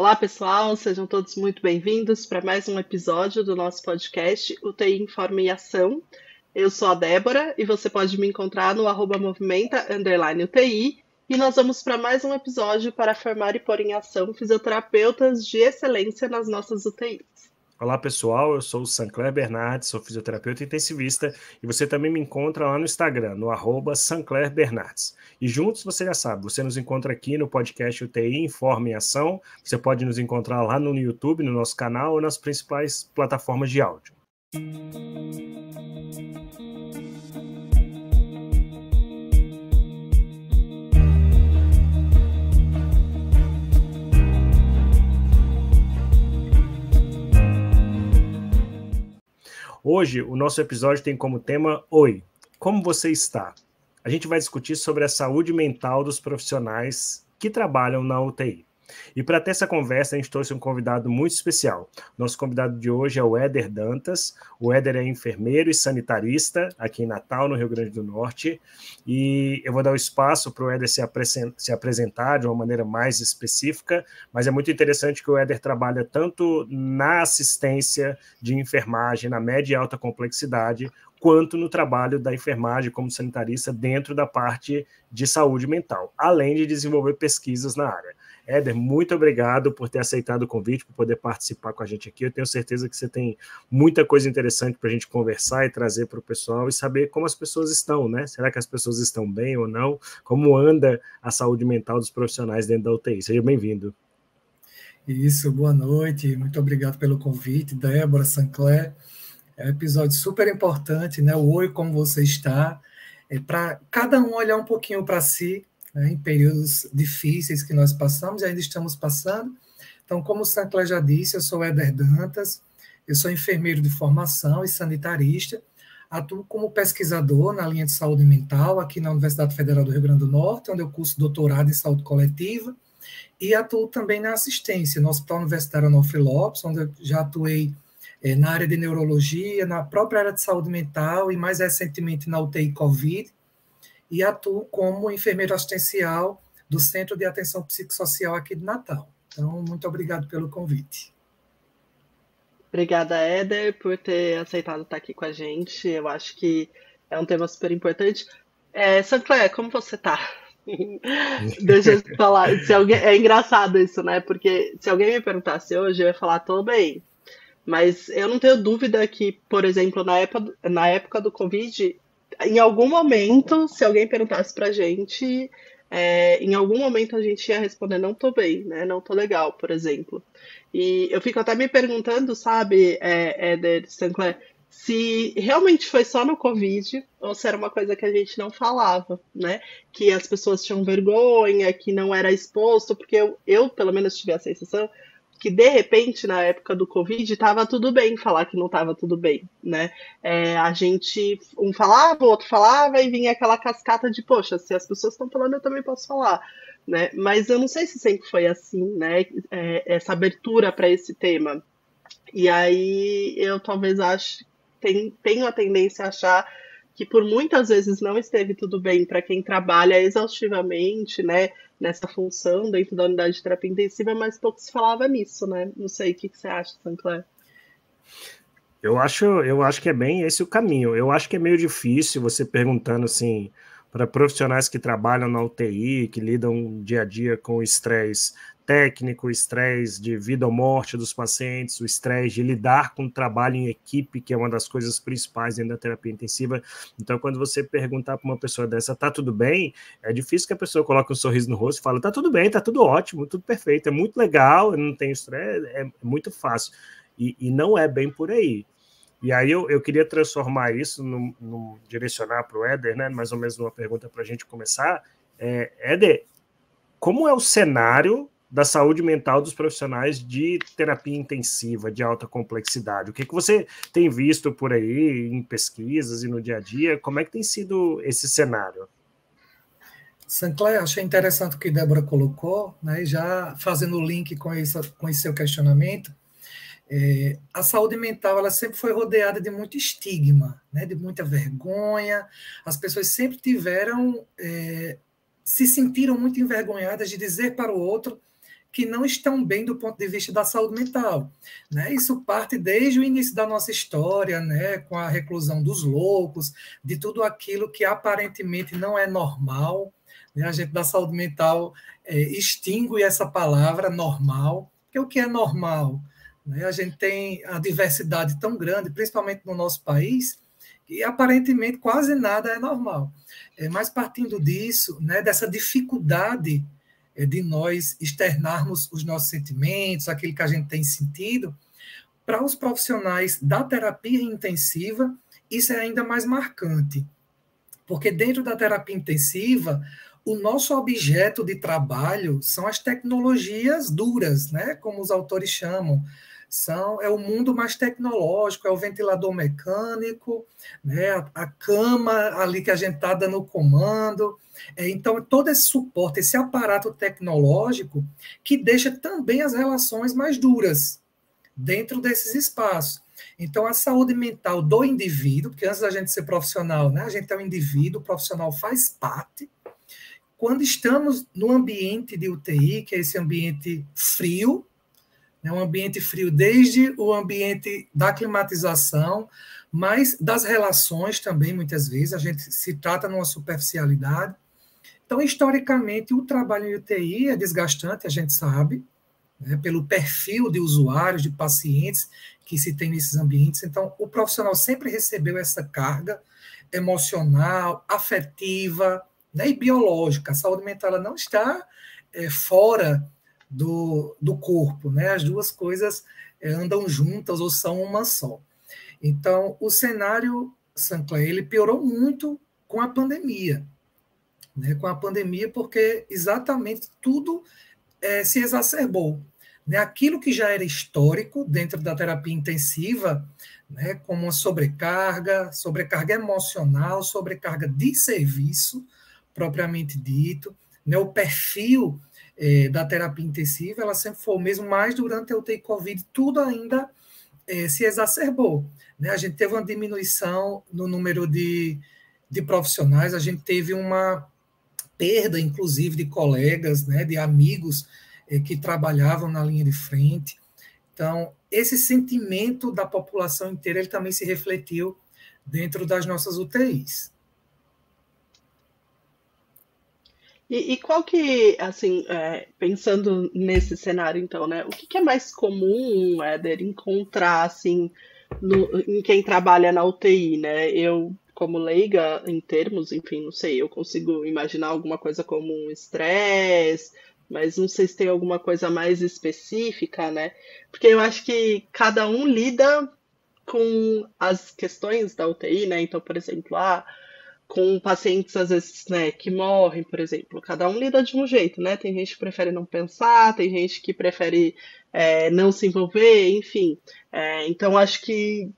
Olá, pessoal, sejam todos muito bem-vindos para mais um episódio do nosso podcast UTI Informa e Ação. Eu sou a Débora e você pode me encontrar no @movimenta_UTI e nós vamos para mais um episódio para formar e pôr em ação fisioterapeutas de excelência nas nossas UTIs. Olá pessoal, eu sou o Sancler Bernardes, sou fisioterapeuta intensivista e você também me encontra lá no Instagram, no @SanclerBernardes. E juntos você já sabe, você nos encontra aqui no podcast UTI Informa em Ação, você pode nos encontrar lá no YouTube, no nosso canal ou nas principais plataformas de áudio. Hoje, o nosso episódio tem como tema Oi, como você está? A gente vai discutir sobre a saúde mental dos profissionais que trabalham na UTI. E para ter essa conversa, a gente trouxe um convidado muito especial. Nosso convidado de hoje é o Éder Dantas. O Éder é enfermeiro e sanitarista aqui em Natal, no Rio Grande do Norte. E eu vou dar o espaço para o Éder se apresentar de uma maneira mais específica, mas é muito interessante que o Éder trabalha tanto na assistência de enfermagem, na média e alta complexidade, quanto no trabalho da enfermagem como sanitarista dentro da parte de saúde mental, além de desenvolver pesquisas na área. Éder, muito obrigado por ter aceitado o convite, por poder participar com a gente aqui. Eu tenho certeza que você tem muita coisa interessante para a gente conversar e trazer para o pessoal e saber como as pessoas estão, né? Será que as pessoas estão bem ou não? Como anda a saúde mental dos profissionais dentro da UTI? Seja bem-vindo. Isso, boa noite. Muito obrigado pelo convite, Débora, Sancler. É um episódio super importante, né? O Oi, como você está? É para cada um olhar um pouquinho para si, né, em períodos difíceis que nós passamos e ainda estamos passando. Então, como o Sancler já disse, eu sou Éder Dantas, eu sou enfermeiro de formação e sanitarista, atuo como pesquisador na linha de saúde mental aqui na Universidade Federal do Rio Grande do Norte, onde eu curso doutorado em saúde coletiva, e atuo também na assistência, no Hospital Universitário Onofre Lopes, onde eu já atuei na área de neurologia, na própria área de saúde mental e mais recentemente na UTI Covid, e atuo como enfermeiro assistencial do Centro de Atenção Psicossocial aqui de Natal. Então, muito obrigado pelo convite. Obrigada, Éder, por ter aceitado estar aqui com a gente. Eu acho que é um tema super importante. Sancler, como você está? Deixa eu falar. É engraçado isso, né? Porque se alguém me perguntasse hoje, eu ia falar, tô bem. Mas eu não tenho dúvida que, por exemplo, na época do Covid, em algum momento, se alguém perguntasse pra gente, em algum momento a gente ia responder não tô bem, né? Não tô legal, por exemplo. E eu fico até me perguntando, sabe, Éder, Sancler, se realmente foi só no Covid ou se era uma coisa que a gente não falava, né? Que as pessoas tinham vergonha, que não era exposto, porque eu pelo menos tive a sensação que de repente, na época do Covid, estava tudo bem falar que não estava tudo bem, né? A gente, um falava, o outro falava, e vinha aquela cascata de, poxa, se as pessoas estão falando, eu também posso falar, né? Mas eu não sei se sempre foi assim, né? Essa abertura para esse tema. E aí eu talvez tenho a tendência a achar que por muitas vezes não esteve tudo bem para quem trabalha exaustivamente, né, nessa função dentro da unidade de terapia intensiva, mas pouco se falava nisso, né? Não sei o que você acha, Sancler. Eu acho que é bem esse o caminho. Eu acho que é meio difícil você perguntando assim para profissionais que trabalham na UTI, que lidam dia a dia com o estresse técnico, o estresse de vida ou morte dos pacientes, o estresse de lidar com o trabalho em equipe, que é uma das coisas principais dentro da terapia intensiva. Então, quando você perguntar para uma pessoa dessa, tá tudo bem? É difícil que a pessoa coloque um sorriso no rosto e fale, tá tudo bem, tá tudo ótimo, tudo perfeito, é muito legal, eu não tenho estresse, é muito fácil. E não é bem por aí. E aí eu queria transformar isso, direcionar para o Éder, né, mais ou menos uma pergunta para a gente começar. Éder, como é o cenário da saúde mental dos profissionais de terapia intensiva, de alta complexidade? O que você tem visto por aí em pesquisas e no dia a dia? Como é que tem sido esse cenário? Sancler, achei interessante o que Débora colocou, né, já fazendo o link com esse seu questionamento. A saúde mental ela sempre foi rodeada de muito estigma, né, de muita vergonha. As pessoas sempre se sentiram muito envergonhadas de dizer para o outro que não estão bem do ponto de vista da saúde mental, né? Isso parte desde o início da nossa história, né? Com a reclusão dos loucos, de tudo aquilo que aparentemente não é normal, né? A gente da saúde mental extingue essa palavra normal, porque o que é normal? Né? A gente tem a diversidade tão grande, principalmente no nosso país, que aparentemente quase nada é normal. Mas partindo disso, né, dessa dificuldade de nós externarmos os nossos sentimentos, aquilo que a gente tem sentido, para os profissionais da terapia intensiva, isso é ainda mais marcante. Porque dentro da terapia intensiva, o nosso objeto de trabalho são as tecnologias duras, né, como os autores chamam. É o mundo mais tecnológico, é o ventilador mecânico, né, a cama ali que a gente está dando o comando. Então, todo esse suporte, esse aparato tecnológico que deixa também as relações mais duras dentro desses espaços. Então, a saúde mental do indivíduo, porque antes da gente ser profissional, né, a gente é um indivíduo, o profissional faz parte. Quando estamos no ambiente de UTI, que é esse ambiente frio, né, um ambiente frio desde o ambiente da climatização, mas das relações também, muitas vezes, a gente se trata numa superficialidade. Então, historicamente, o trabalho em UTI é desgastante, a gente sabe, né, pelo perfil de usuários, de pacientes que se tem nesses ambientes. Então, o profissional sempre recebeu essa carga emocional, afetiva, né, e biológica. A saúde mental ela não está fora do corpo, né? As duas coisas andam juntas ou são uma só. Então, o cenário, Sancler, ele piorou muito com a pandemia, né? Com a pandemia, porque exatamente tudo se exacerbou. Né? Aquilo que já era histórico dentro da terapia intensiva, né? Como uma sobrecarga emocional, sobrecarga de serviço, propriamente dito, né? O perfil da terapia intensiva, ela sempre foi o mesmo, mas durante a UTI Covid, tudo ainda se exacerbou. Né? A gente teve uma diminuição no número de profissionais, a gente teve uma perda, inclusive, de colegas, né, de amigos que trabalhavam na linha de frente. Então, esse sentimento da população inteira, ele também se refletiu dentro das nossas UTIs. E qual que, assim, pensando nesse cenário, então, né? O que é mais comum, Éder, encontrar, assim, em quem trabalha na UTI, né? Eu, como leiga em termos, enfim, não sei, eu consigo imaginar alguma coisa como um estresse, mas não sei se tem alguma coisa mais específica, né? Porque eu acho que cada um lida com as questões da UTI, né? Então, por exemplo, com pacientes, às vezes, né, que morrem, por exemplo. Cada um lida de um jeito, né? Tem gente que prefere não pensar, tem gente que prefere não se envolver, enfim. Então, acho que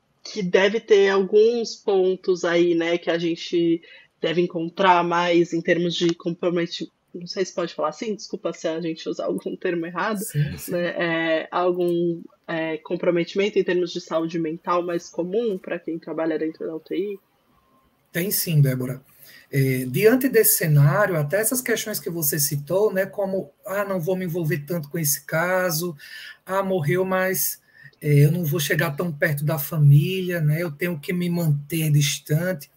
deve ter alguns pontos aí, né, que a gente deve encontrar mais em termos de comprometimento. Não sei se pode falar assim, desculpa se a gente usar algum termo errado, Sim, sim. né? Algum comprometimento em termos de saúde mental mais comum para quem trabalha dentro da UTI? Tem sim, Débora. Diante desse cenário, até essas questões que você citou, né, como, não vou me envolver tanto com esse caso, morreu, mas eu não vou chegar tão perto da família, né, eu tenho que me manter distante.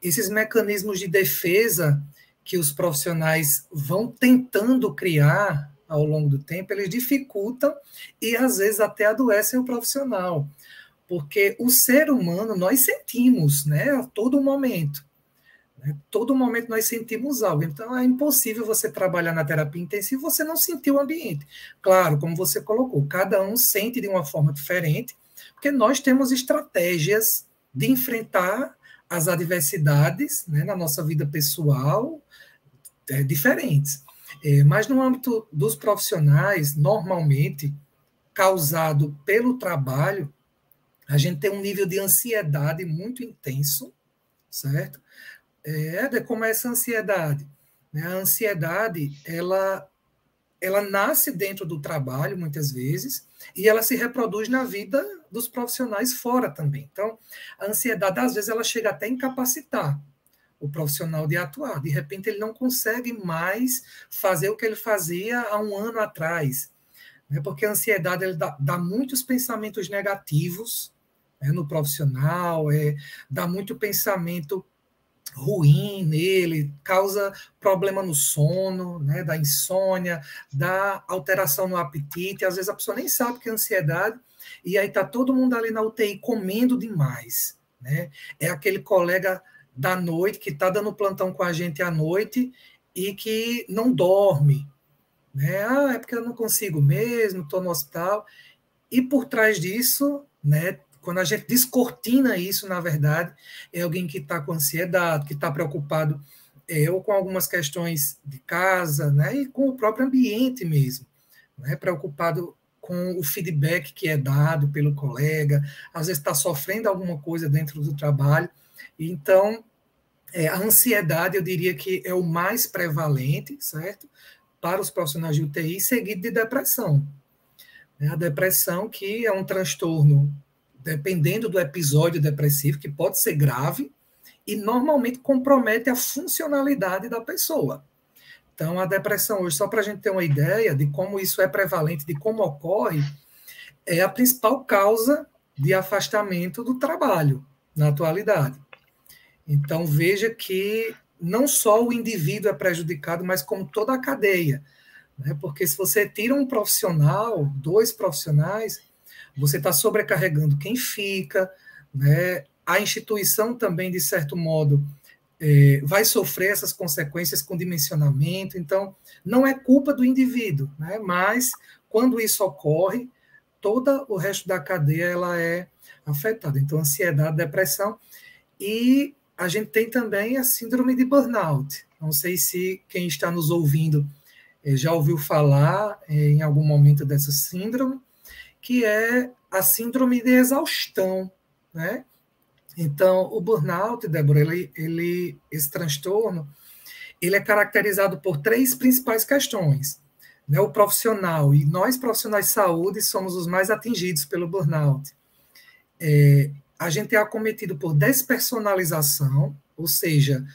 Esses mecanismos de defesa que os profissionais vão tentando criar ao longo do tempo, eles dificultam e, às vezes, até adoecem o profissional. Porque o ser humano, nós sentimos, né, a todo momento. Né, todo momento nós sentimos algo. Então, é impossível você trabalhar na terapia intensiva e você não sentir o ambiente. Claro, como você colocou, cada um sente de uma forma diferente, porque nós temos estratégias de enfrentar as adversidades, né, na nossa vida pessoal diferentes. Mas no âmbito dos profissionais, normalmente, causado pelo trabalho, a gente tem um nível de ansiedade muito intenso, certo? Como é essa ansiedade? A ansiedade, ela nasce dentro do trabalho, muitas vezes, e ela se reproduz na vida dos profissionais fora também. Então, a ansiedade, às vezes, ela chega até a incapacitar o profissional de atuar. De repente, ele não consegue mais fazer o que ele fazia há um ano atrás. né? Porque a ansiedade ele dá muitos pensamentos negativos, né, no profissional, dá muito pensamento ruim nele, causa problema no sono, né, da insônia, dá alteração no apetite, às vezes a pessoa nem sabe que é ansiedade, e aí está todo mundo ali na UTI comendo demais, né? É aquele colega da noite que está dando plantão com a gente à noite e que não dorme, né? Ah, é porque eu não consigo mesmo, estou no hospital. E por trás disso, né, quando a gente descortina isso, na verdade, é alguém que está com ansiedade, que está preocupado ou com algumas questões de casa, né, e com o próprio ambiente mesmo, né, preocupado com o feedback que é dado pelo colega, às vezes está sofrendo alguma coisa dentro do trabalho. Então, a ansiedade, eu diria que é o mais prevalente, certo? Para os profissionais de UTI, seguido de depressão. A depressão, que é um transtorno, dependendo do episódio depressivo, que pode ser grave e normalmente compromete a funcionalidade da pessoa. Então, a depressão hoje, só para a gente ter uma ideia de como isso é prevalente, de como ocorre, é a principal causa de afastamento do trabalho na atualidade. Então, veja que não só o indivíduo é prejudicado, mas como toda a cadeia. Né? Porque se você tira um profissional, 2 profissionais, você está sobrecarregando quem fica, né? A instituição também, de certo modo, vai sofrer essas consequências com dimensionamento. Então, não é culpa do indivíduo, né? Mas quando isso ocorre, todo o resto da cadeia ela é afetada. Então, ansiedade, depressão, e a gente tem também a síndrome de burnout. Não sei se quem está nos ouvindo já ouviu falar em algum momento dessa síndrome, que é a síndrome de exaustão, né? Então, o burnout, Débora, esse transtorno, ele é caracterizado por 3 principais questões. Né? O profissional, e nós profissionais de saúde somos os mais atingidos pelo burnout. A gente é acometido por despersonalização, ou seja,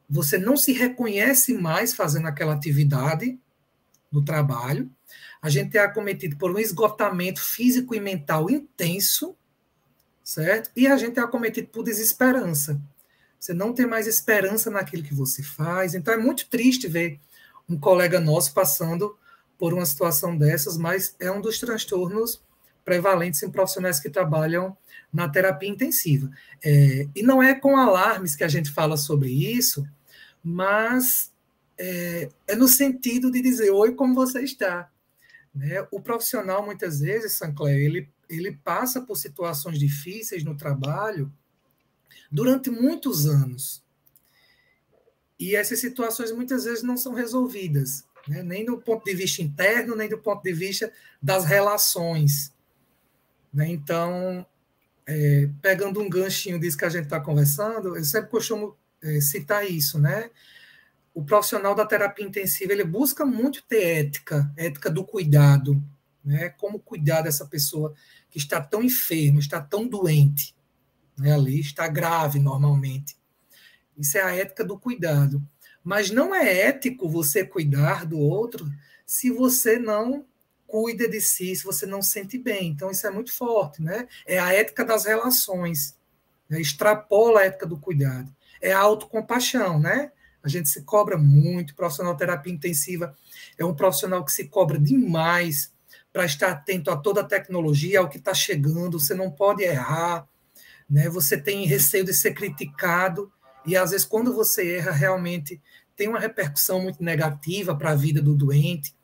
você não se reconhece mais fazendo aquela atividade no trabalho. A gente é acometido por um esgotamento físico e mental intenso, certo? E a gente é acometido por desesperança. Você não tem mais esperança naquilo que você faz. Então é muito triste ver um colega nosso passando por uma situação dessas, mas é um dos transtornos prevalentes em profissionais que trabalham na terapia intensiva. E não é com alarmes que a gente fala sobre isso, mas é no sentido de dizer, oi, como você está? Né? O profissional, muitas vezes, Sancler, ele passa por situações difíceis no trabalho durante muitos anos. E essas situações, muitas vezes, não são resolvidas, né? Nem do ponto de vista interno, nem do ponto de vista das relações. Né? Então, pegando um ganchinho disso que a gente está conversando, eu sempre costumo citar isso, né? O profissional da terapia intensiva, ele busca muito ter ética do cuidado, né? Como cuidar dessa pessoa que está tão enferma, está tão doente, né? Ali está grave normalmente. Isso é a ética do cuidado. Mas não é ético você cuidar do outro se você não cuida de si, se você não se sente bem. Então, isso é muito forte, né? É a ética das relações, né? Extrapola a ética do cuidado. É a autocompaixão, né? A gente se cobra muito. O profissional de terapia intensiva é um profissional que se cobra demais para estar atento a toda a tecnologia, ao que está chegando. Você não pode errar, né? Você tem receio de ser criticado, e às vezes, quando você erra, realmente tem uma repercussão muito negativa para a vida do doente.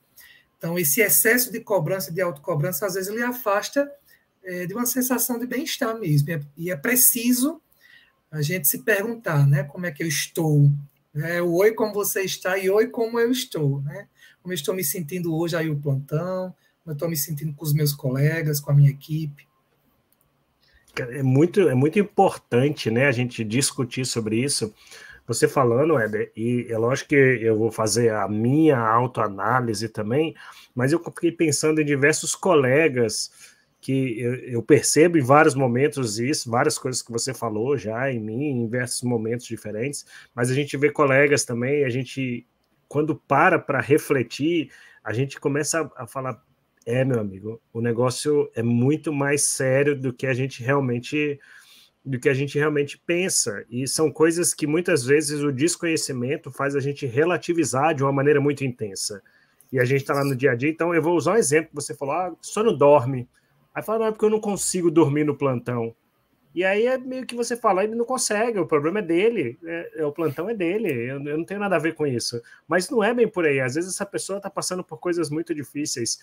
Então, esse excesso de cobrança, de autocobrança, às vezes ele afasta de uma sensação de bem-estar mesmo. E é preciso a gente se perguntar, né? Como é que eu estou? Oi, como você está? E oi, como eu estou? Né? Como eu estou me sentindo hoje aí o plantão? Como eu estou me sentindo com os meus colegas, com a minha equipe? É muito importante, né, a gente discutir sobre isso. Você falando, Éder, e é lógico que eu vou fazer a minha autoanálise também, mas eu fiquei pensando em diversos colegas que eu percebo em vários momentos isso, várias coisas que você falou já em mim, em diversos momentos diferentes, mas a gente vê colegas também, a gente, quando para refletir, a gente começa a falar, Meu amigo, o negócio é muito mais sério do que a gente realmente pensa. E são coisas que muitas vezes o desconhecimento faz a gente relativizar de uma maneira muito intensa. E a gente está lá no dia a dia, então eu vou usar um exemplo. Você falou, só não dorme. Aí fala, não, é porque eu não consigo dormir no plantão. E aí é meio que você fala, ele não consegue, o problema é dele, o plantão é dele, eu não tenho nada a ver com isso. Mas não é bem por aí, às vezes essa pessoa está passando por coisas muito difíceis.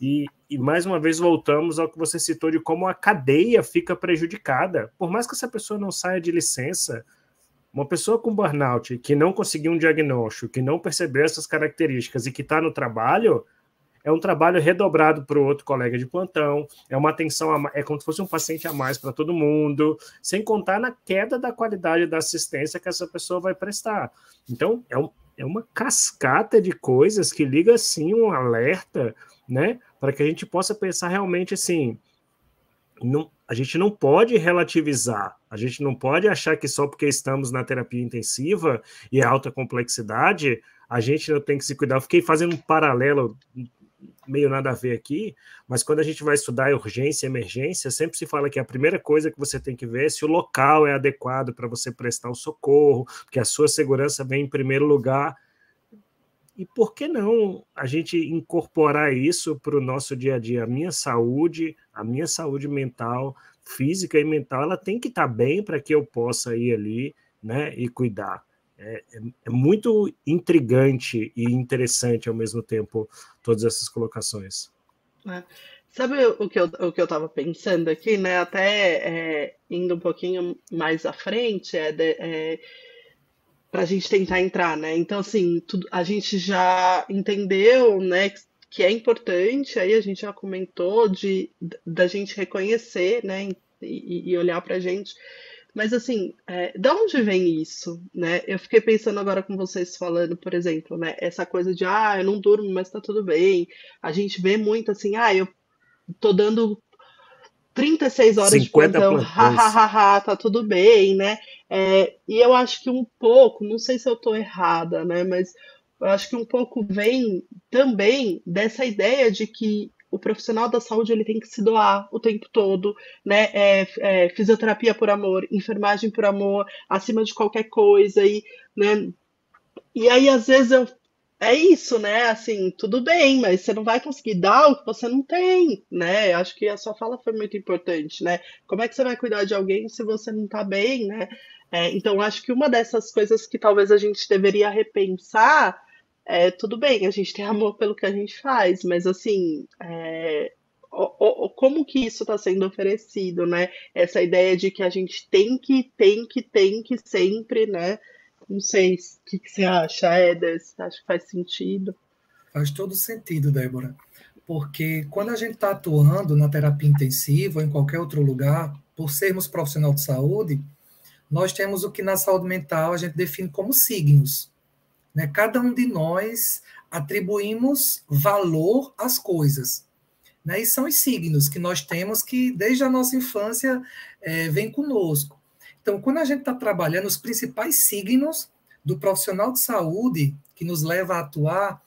E mais uma vez voltamos ao que você citou de como a cadeia fica prejudicada. Por mais que essa pessoa não saia de licença, uma pessoa com burnout, que não conseguiu um diagnóstico, que não percebeu essas características e que está no trabalho, é um trabalho redobrado para o outro colega de plantão, é uma atenção, é como se fosse um paciente a mais para todo mundo, sem contar na queda da qualidade da assistência que essa pessoa vai prestar. Então, é uma cascata de coisas que liga, assim, um alerta, né, para que a gente possa pensar realmente, assim, a gente não pode relativizar, a gente não pode achar que só porque estamos na terapia intensiva e alta complexidade, a gente não tem que se cuidar. Eu fiquei fazendo um paralelo meio nada a ver aqui, mas quando a gente vai estudar urgência e emergência, sempre se fala que a primeira coisa que você tem que ver é se o local é adequado para você prestar o socorro, porque a sua segurança vem em primeiro lugar. E por que não a gente incorporar isso para o nosso dia a dia? A minha saúde mental, física e mental, ela tem que estar bem para que eu possa ir ali, né, e cuidar. É muito intrigante e interessante ao mesmo tempo todas essas colocações. Sabe o que eu estava pensando aqui, né? Até indo um pouquinho mais à frente, para a gente tentar entrar, né? Então, assim, a gente já entendeu, né, que é importante, aí a gente já comentou da gente reconhecer, né, e olhar para a gente. Mas, assim, de onde vem isso, né? Eu fiquei pensando agora com vocês falando, por exemplo, né, essa coisa de, eu não durmo, mas tá tudo bem. A gente vê muito assim, eu tô dando 36 horas de 50 plantão, plantões. tá tudo bem, né? E eu acho que um pouco, não sei se eu tô errada, né? Mas eu acho que um pouco vem também dessa ideia de que o profissional da saúde ele tem que se doar o tempo todo, né? Fisioterapia por amor, enfermagem por amor, acima de qualquer coisa, né? E aí, às vezes, é isso, né? Assim, tudo bem, mas você não vai conseguir dar o que você não tem, né? Acho que a sua fala foi muito importante, né? Como é que você vai cuidar de alguém se você não tá bem, né? Então, acho que uma dessas coisas que talvez a gente deveria repensar tudo bem, a gente tem amor pelo que a gente faz, mas assim, como que isso está sendo oferecido, né? Essa ideia de que a gente tem que sempre, né? Não sei o que você acha, Éder, você acha que faz sentido? Faz todo sentido, Débora, porque quando a gente está atuando na terapia intensiva ou em qualquer outro lugar, por sermos profissional de saúde, nós temos o que na saúde mental a gente define como signos. Né? Cada um de nós atribuímos valor às coisas. Né? E são os signos que nós temos que, desde a nossa infância, vem conosco. Então, quando a gente está trabalhando os principais signos do profissional de saúde que nos leva a atuar,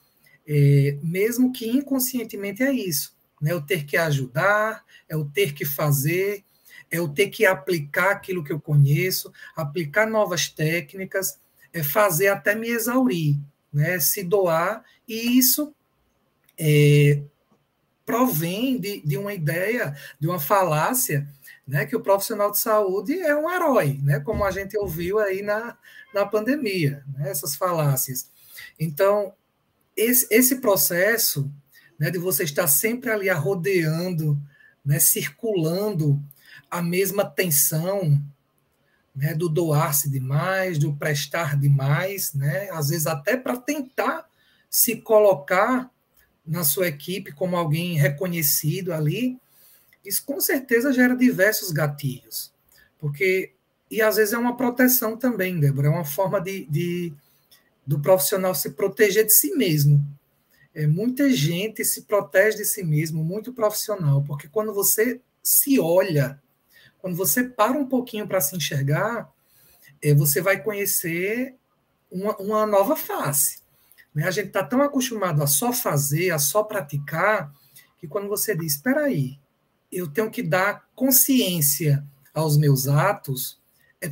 mesmo que inconscientemente é isso. Né? O ter que ajudar, é o ter que fazer, é o ter que aplicar aquilo que eu conheço, aplicar novas técnicas, fazer até me exaurir, né? Se doar, e isso provém de uma ideia, de uma falácia, né, que o profissional de saúde é um herói, né, como a gente ouviu aí na pandemia, né, essas falácias. Então, esse processo, né, de você estar sempre ali rodeando, né, circulando a mesma tensão, né, do doar-se demais, do prestar demais, né, às vezes até para tentar se colocar na sua equipe como alguém reconhecido ali, isso com certeza gera diversos gatilhos. Porque, e às vezes é uma proteção também, Débora, é uma forma do profissional se proteger de si mesmo. Muita gente se protege de si mesmo, muito profissional, porque quando você se olha, quando você para um pouquinho para se enxergar, você vai conhecer uma nova face. Né? A gente está tão acostumado a só fazer, a só praticar, que quando você diz, espera aí, eu tenho que dar consciência aos meus atos,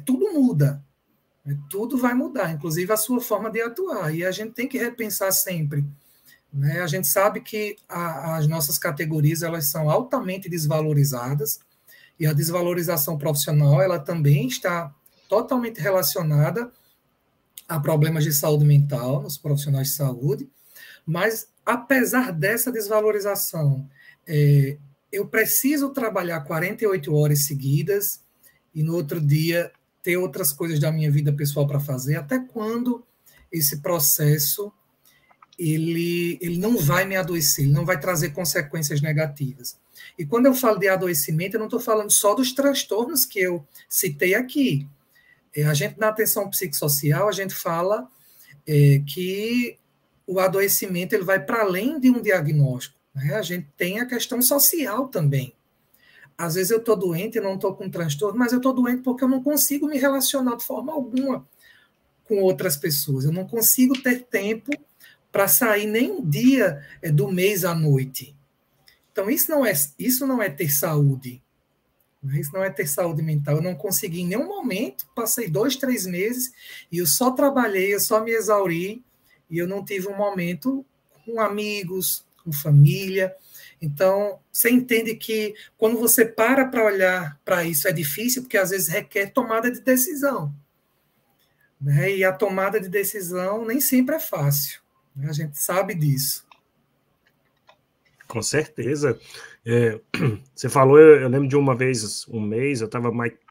tudo muda. Tudo vai mudar, inclusive a sua forma de atuar. E a gente tem que repensar sempre. Né? A gente sabe que as nossas categorias elas são altamente desvalorizadas, e a desvalorização profissional ela também está totalmente relacionada a problemas de saúde mental nos profissionais de saúde. Mas, apesar dessa desvalorização, eu preciso trabalhar 48 horas seguidas e no outro dia ter outras coisas da minha vida pessoal para fazer, até quando esse processo ele não vai me adoecer, ele não vai trazer consequências negativas. E quando eu falo de adoecimento, eu não estou falando só dos transtornos que eu citei aqui. A gente, na atenção psicossocial, a gente fala que o adoecimento ele vai para além de um diagnóstico. Né? A gente tem a questão social também. Às vezes eu estou doente e não estou com transtorno, mas eu estou doente porque eu não consigo me relacionar de forma alguma com outras pessoas. Eu não consigo ter tempo para sair nem um dia do mês à noite. Então, isso não é ter saúde. Isso não é ter saúde mental. Eu não consegui em nenhum momento, passei 2, 3 meses, e eu só trabalhei, eu só me exauri, e eu não tive um momento com amigos, com família. Então, você entende que quando você para olhar para isso é difícil, porque às vezes requer tomada de decisão. Né? E a tomada de decisão nem sempre é fácil. Né? A gente sabe disso. Com certeza. Você falou, eu lembro de uma vez, um mês, eu estava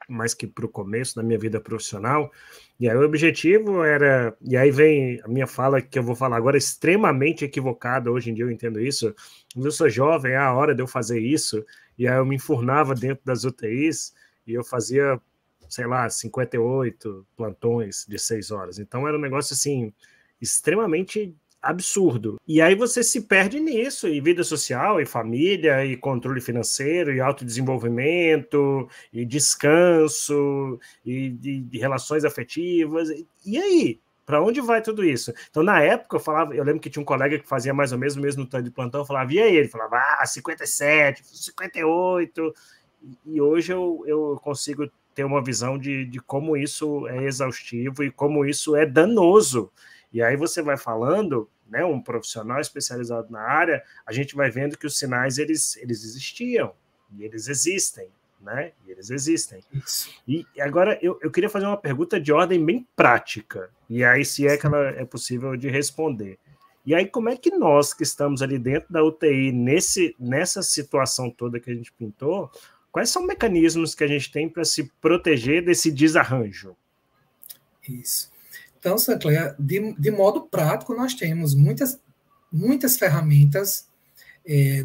mais que para o começo da minha vida profissional, e aí o objetivo era, e aí vem a minha fala que eu vou falar agora, extremamente equivocada, hoje em dia eu entendo isso, mas eu sou jovem, é a hora de eu fazer isso, e aí eu me enfurnava dentro das UTIs, e eu fazia, sei lá, 58 plantões de 6 horas, então era um negócio assim, extremamente absurdo. E aí você se perde nisso, e vida social, e família, e controle financeiro, e autodesenvolvimento, e descanso, e de relações afetivas. E aí? Para onde vai tudo isso? Então, na época, eu lembro que tinha um colega que fazia mais ou menos o mesmo tanto de plantão, eu falava, e aí? Ele falava, 57, 58. E hoje eu consigo ter uma visão de como isso é exaustivo e como isso é danoso. E aí você vai falando, né, um profissional especializado na área, a gente vai vendo que os sinais, eles existiam, e eles existem, né? E eles existem. Isso. E agora eu queria fazer uma pergunta de ordem bem prática, e aí se é que ela é possível de responder. E aí como é que nós, que estamos ali dentro da UTI, nessa situação toda que a gente pintou, quais são os mecanismos que a gente tem para se proteger desse desarranjo? Isso. Então, Sancler, de modo prático, nós temos muitas ferramentas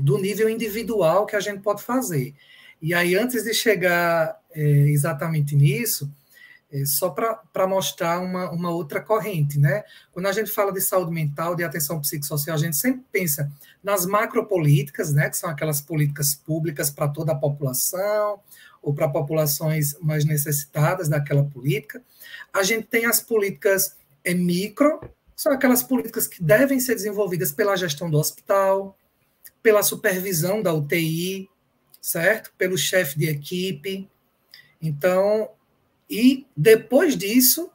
do nível individual que a gente pode fazer. E aí, antes de chegar exatamente nisso, só para mostrar uma outra corrente, né? Quando a gente fala de saúde mental, de atenção psicossocial, a gente sempre pensa nas macropolíticas, né? Que são aquelas políticas públicas para toda a população, ou para populações mais necessitadas daquela política. A gente tem as políticas micro, são aquelas políticas que devem ser desenvolvidas pela gestão do hospital, pela supervisão da UTI, certo? Pelo chefe de equipe. Então, e depois disso,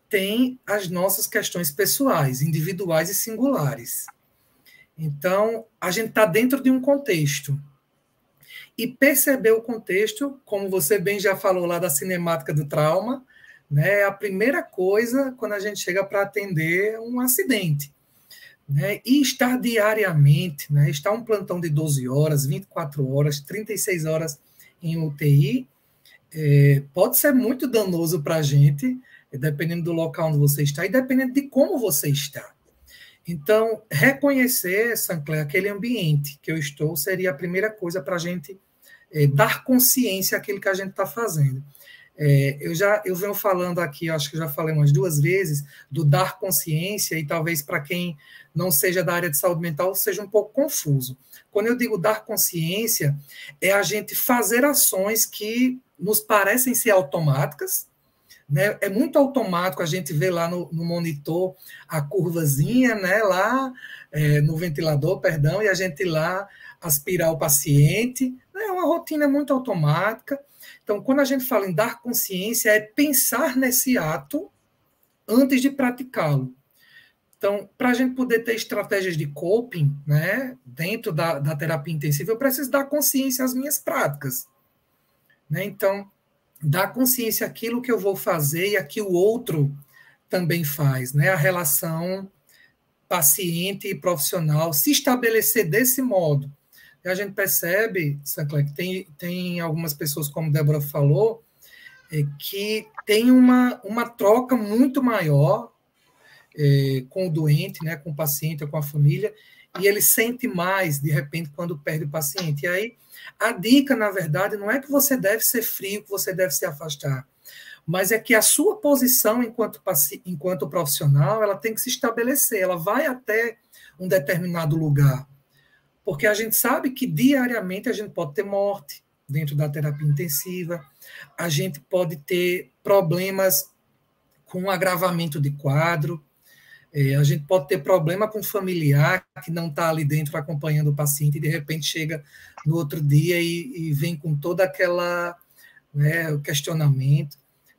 tem as nossas questões pessoais, individuais e singulares. Então, a gente está dentro de um contexto. E perceber o contexto, como você bem já falou lá da cinemática do trauma, né, é a primeira coisa quando a gente chega para atender um acidente. Né, e estar diariamente, né, estar um plantão de 12 horas, 24 horas, 36 horas em UTI, pode ser muito danoso para a gente, dependendo do local onde você está e dependendo de como você está. Então, reconhecer, Sancler, aquele ambiente que eu estou, seria a primeira coisa para a gente dar consciência àquilo que a gente está fazendo. Eu venho falando aqui, acho que já falei umas 2 vezes, do dar consciência, e talvez para quem não seja da área de saúde mental seja um pouco confuso. Quando eu digo dar consciência, é a gente fazer ações que nos parecem ser automáticas, né? É muito automático, a gente vê lá no monitor a curvazinha, né? Lá no ventilador, perdão, e a gente lá aspirar o paciente. É uma rotina muito automática. Então, quando a gente fala em dar consciência, é pensar nesse ato antes de praticá-lo. Então, para a gente poder ter estratégias de coping, né, dentro da terapia intensiva, eu preciso dar consciência às minhas práticas. Né? Então, dar consciência àquilo que eu vou fazer e a que o outro também faz. Né? A relação paciente e profissional se estabelecer desse modo. E a gente percebe, Sancler, que tem algumas pessoas, como Débora falou, que tem uma troca muito maior com o doente, né, com o paciente ou com a família, e ele sente mais, de repente, quando perde o paciente. E aí, a dica, na verdade, não é que você deve ser frio, que você deve se afastar, mas é que a sua posição enquanto profissional, ela tem que se estabelecer, ela vai até um determinado lugar, porque a gente sabe que diariamente a gente pode ter morte dentro da terapia intensiva, a gente pode ter problemas com agravamento de quadro, a gente pode ter problema com familiar que não está ali dentro acompanhando o paciente e de repente chega no outro dia e vem com toda aquela, né, o questionamento.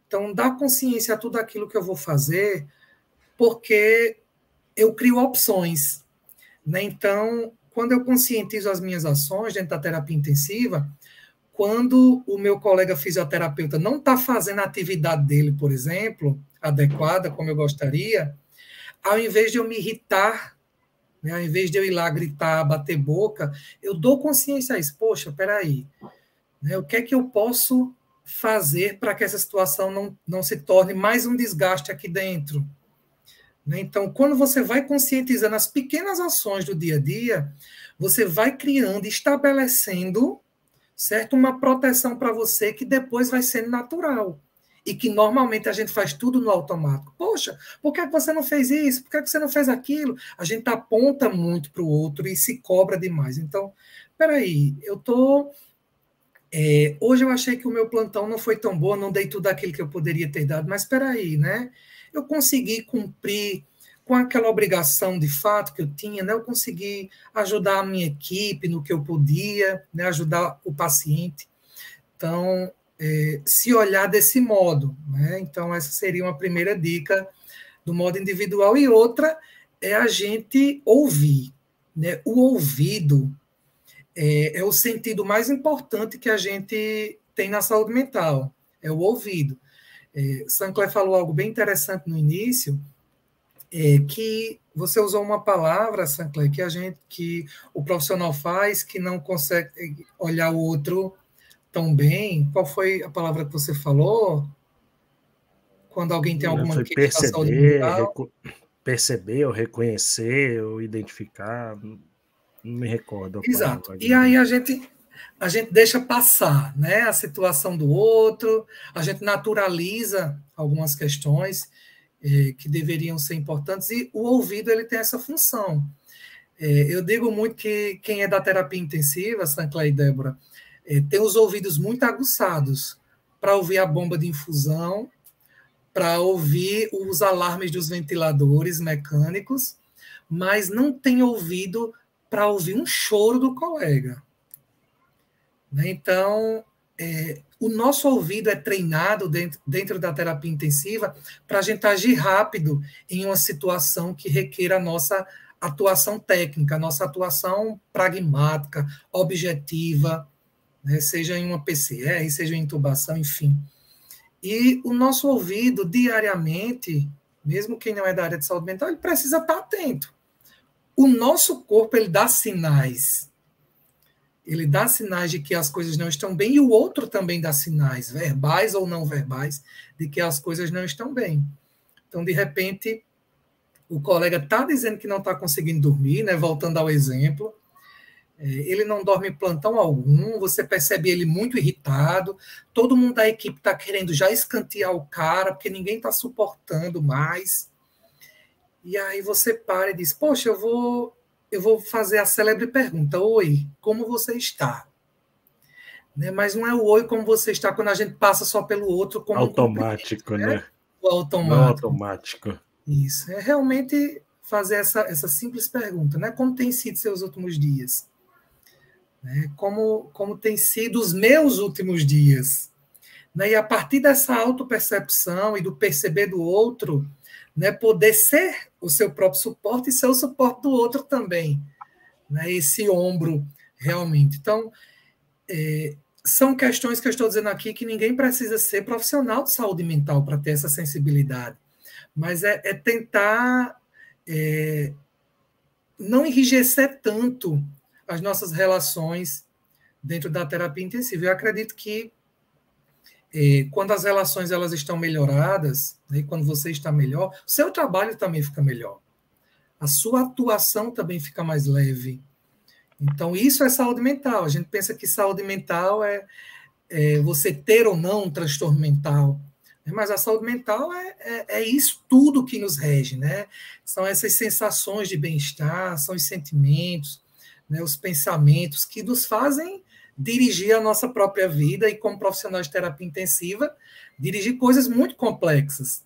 Então, dá consciência a tudo aquilo que eu vou fazer, porque eu crio opções. Né? Então, quando eu conscientizo as minhas ações dentro da terapia intensiva, quando o meu colega fisioterapeuta não está fazendo a atividade dele, por exemplo, adequada, como eu gostaria, ao invés de eu me irritar, né, ao invés de eu ir lá gritar, bater boca, eu dou consciência a isso. Poxa, peraí, né, o que é que eu posso fazer para que essa situação não se torne mais um desgaste aqui dentro? Né? Então, quando você vai conscientizando as pequenas ações do dia a dia, você vai criando, estabelecendo, certo, uma proteção para você que depois vai sendo natural. E que normalmente a gente faz tudo no automático. Poxa, por que você não fez isso? Por que você não fez aquilo? A gente aponta muito para o outro e se cobra demais. Então, peraí, hoje eu achei que o meu plantão não foi tão bom, não dei tudo aquilo que eu poderia ter dado, mas peraí, né? Eu consegui cumprir com aquela obrigação de fato que eu tinha, né? Eu consegui ajudar a minha equipe no que eu podia, né? Ajudar o paciente. Então, se olhar desse modo, né? Então, essa seria uma primeira dica do modo individual. E outra é a gente ouvir, né? O ouvido é o sentido mais importante que a gente tem na saúde mental, é o ouvido. Sancler falou algo bem interessante no início, que você usou uma palavra, Sancler, que o profissional faz, que não consegue olhar o outro tão bem. Qual foi a palavra que você falou? Quando alguém tem alguma Foi queixa da saúde mental? perceber, ou reconhecer, ou identificar, não me recordo a Exato. palavra E agora. aí a gente deixa passar, né, a situação do outro, a gente naturaliza algumas questões que deveriam ser importantes, e o ouvido ele tem essa função. Eu digo muito que quem é da terapia intensiva, Sancler e Débora, tem os ouvidos muito aguçados para ouvir a bomba de infusão, para ouvir os alarmes dos ventiladores mecânicos, mas não tem ouvido para ouvir um choro do colega. Né? Então, o nosso ouvido é treinado dentro da terapia intensiva para a gente agir rápido em uma situação que requer a nossa atuação técnica, a nossa atuação pragmática, objetiva, né? Seja em uma PCR, seja em intubação, enfim. E o nosso ouvido, diariamente, mesmo quem não é da área de saúde mental, ele precisa estar atento. O nosso corpo, ele dá sinais. Ele dá sinais de que as coisas não estão bem, e o outro também dá sinais, verbais ou não verbais, de que as coisas não estão bem. Então, de repente, o colega está dizendo que não está conseguindo dormir, né? Voltando ao exemplo, ele não dorme em plantão algum, você percebe ele muito irritado, todo mundo da equipe está querendo já escantear o cara, porque ninguém está suportando mais. E aí você para e diz, poxa, eu vou fazer a célebre pergunta, oi, como você está? né? Mas não é o oi como você está quando a gente passa só pelo outro como automático, né? O automático. Não automático. Isso, é realmente fazer essa simples pergunta, né? Como tem sido seus últimos dias? Né? Como tem sido os meus últimos dias? Né? E a partir dessa autopercepção e do perceber do outro, né? Poder ser o seu próprio suporte e ser o suporte do outro também. Né? Esse ombro, realmente. Então, são questões que eu estou dizendo aqui que ninguém precisa ser profissional de saúde mental para ter essa sensibilidade. Mas é tentar não enrijecer tanto as nossas relações dentro da terapia intensiva. Eu acredito que quando as relações elas estão melhoradas, né, quando você está melhor, o seu trabalho também fica melhor. A sua atuação também fica mais leve. Então, isso é saúde mental. A gente pensa que saúde mental é você ter ou não um transtorno mental. Mas a saúde mental é isso tudo que nos rege, né? São essas sensações de bem-estar, são os sentimentos, né, os pensamentos que nos fazem dirigir a nossa própria vida e, como profissionais de terapia intensiva, dirigir coisas muito complexas.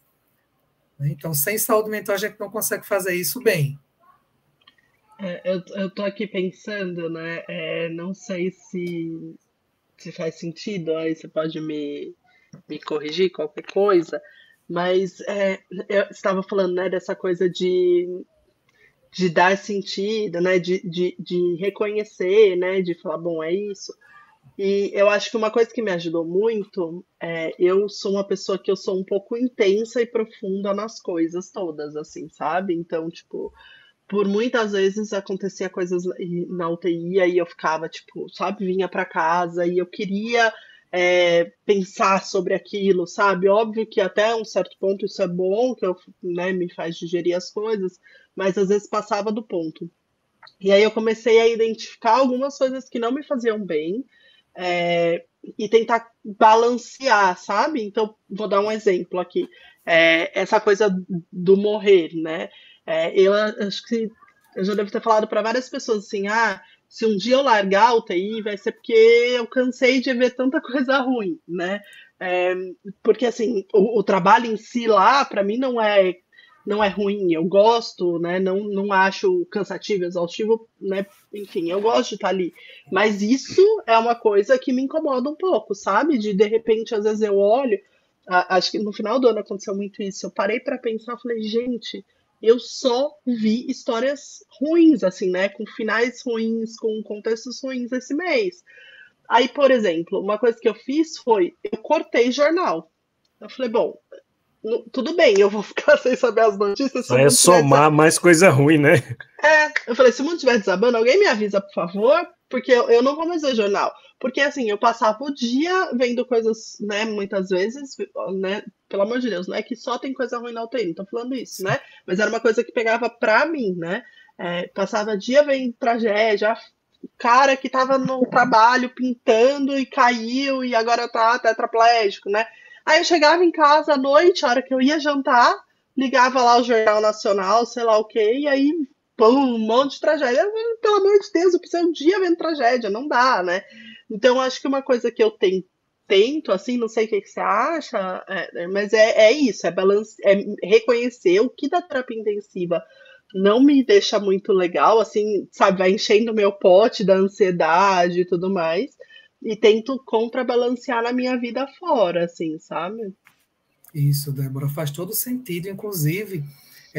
Então, sem saúde mental, a gente não consegue fazer isso bem. Eu tô aqui pensando, né? Não sei se faz sentido, aí você pode me corrigir qualquer coisa, mas eu estava falando, né, dessa coisa de dar sentido, né, de reconhecer, né, de falar, bom, é isso. E eu acho que uma coisa que me ajudou muito eu sou uma pessoa que eu sou um pouco intensa e profunda nas coisas todas, assim, sabe? Então, tipo, por muitas vezes acontecia coisas na UTI, aí eu ficava, tipo, sabe, vinha pra casa e eu queria pensar sobre aquilo, sabe? Óbvio que até um certo ponto isso é bom, que né, me faz digerir as coisas, mas às vezes passava do ponto. E aí eu comecei a identificar algumas coisas que não me faziam bem, e tentar balancear, sabe? Então, vou dar um exemplo aqui. Essa coisa do morrer, né? Eu acho que eu já devo ter falado para várias pessoas assim, se um dia eu largar a UTI, vai ser porque eu cansei de ver tanta coisa ruim, né? Porque assim, o trabalho em si lá, para mim, não é ruim, eu gosto, né? Não acho cansativo, exaustivo, né? Enfim, eu gosto de estar ali. Mas isso é uma coisa que me incomoda um pouco, sabe? De repente, às vezes eu olho, acho que no final do ano aconteceu muito isso. Eu parei para pensar, falei, gente, eu só vi histórias ruins, assim, né? Com finais ruins, com contextos ruins esse mês. Aí, por exemplo, uma coisa que eu fiz foi, eu cortei jornal. Eu falei, bom, tudo bem, eu vou ficar sem saber as notícias. Só é somar mais coisa ruim, né? Eu falei, se o mundo estiver desabando, alguém me avisa, por favor, porque eu não vou mais ver jornal. Porque, assim, eu passava o dia vendo coisas, né, muitas vezes, né, pelo amor de Deus, não é que só tem coisa ruim na UTI, não tô falando isso, né? Mas era uma coisa que pegava pra mim, né? Passava o dia vendo tragédia, o cara que tava no trabalho pintando e caiu e agora tá tetraplégico, né? Aí eu chegava em casa à noite, a hora que eu ia jantar, ligava lá o Jornal Nacional, sei lá o quê, e aí, pum, um monte de tragédia. Pelo amor de Deus, eu preciso um dia vendo tragédia, não dá, né? Então, acho que uma coisa que eu tento, assim, não sei o que você acha, mas é isso, é reconhecer o que da terapia intensiva não me deixa muito legal, assim, sabe, vai enchendo meu pote da ansiedade e tudo mais, e tento contrabalancear na minha vida fora, assim, sabe? Isso, Débora, faz todo sentido. Inclusive,